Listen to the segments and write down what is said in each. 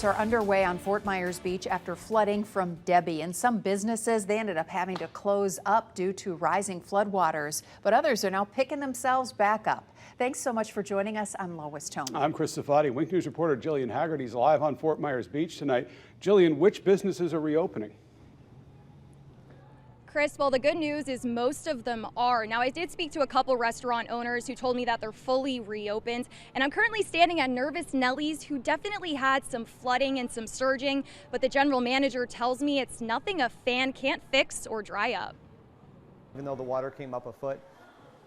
Are underway on Fort Myers Beach after flooding from Debby, and some businesses they ended up having to close up due to rising floodwaters, but others are now picking themselves back up. Thanks so much for joining us. I'm Lois Tony. I'm Chris Safadi. Wink News reporter Jillian Haggard is live on Fort Myers Beach tonight. Jillian, which businesses are reopening? Chris, well, the good news is most of them are. Now, I did speak to a couple restaurant owners who told me that they're fully reopened, and I'm currently standing at Nervous Nellie's, who definitely had some flooding and some surging, but the general manager tells me it's nothing a fan can't fix or dry up. Even though the water came up a foot,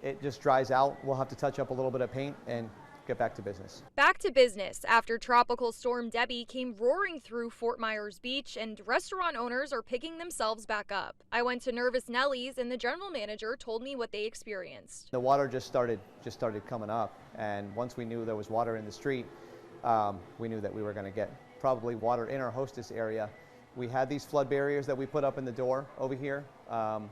it just dries out. We'll have to touch up a little bit of paint and get back to business. Back to business after Tropical Storm Debby came roaring through Fort Myers Beach, and restaurant owners are picking themselves back up. I went to Nervous Nellie's, and the general manager told me what they experienced. The water just started coming up, and once we knew there was water in the street, we knew that we were going to get probably water in our hostess area. We had these flood barriers that we put up in the door over here.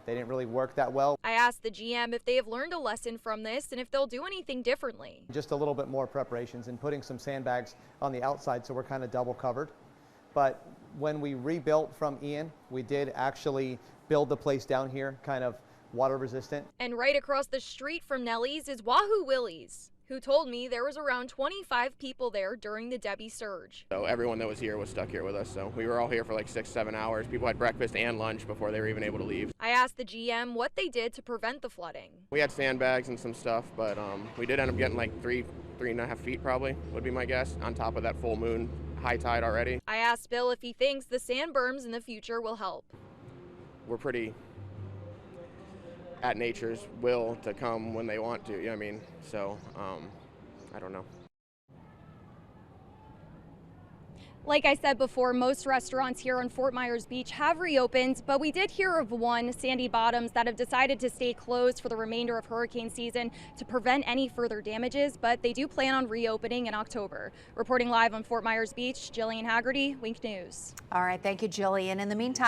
They didn't really work that well. I asked the GM if they have learned a lesson from this and if they'll do anything differently. Just a little bit more preparations and putting some sandbags on the outside so we're kind of double covered. But when we rebuilt from Ian, we did actually build the place down here kind of water resistant. And right across the street from Nellie's is Wahoo Willie's, who told me there was around 25 people there during the Debby surge. So everyone that was here was stuck here with us. So we were all here for like 6-7 hours. People had breakfast and lunch before they were even able to leave. I asked the GM what they did to prevent the flooding. We had sandbags and some stuff, but we did end up getting like 3.5 feet probably, would be my guess, on top of that full moon high tide already. I asked Bill if he thinks the sand berms in the future will help. We're pretty at nature's will to come when they want to, you know what I mean? So, I don't know. Like I said before, most restaurants here on Fort Myers Beach have reopened, but we did hear of one, Sandy Bottoms, that have decided to stay closed for the remainder of hurricane season to prevent any further damages, but they do plan on reopening in October. Reporting live on Fort Myers Beach, Jillian Haggerty, Wink News. All right, thank you, Jillian. In the meantime,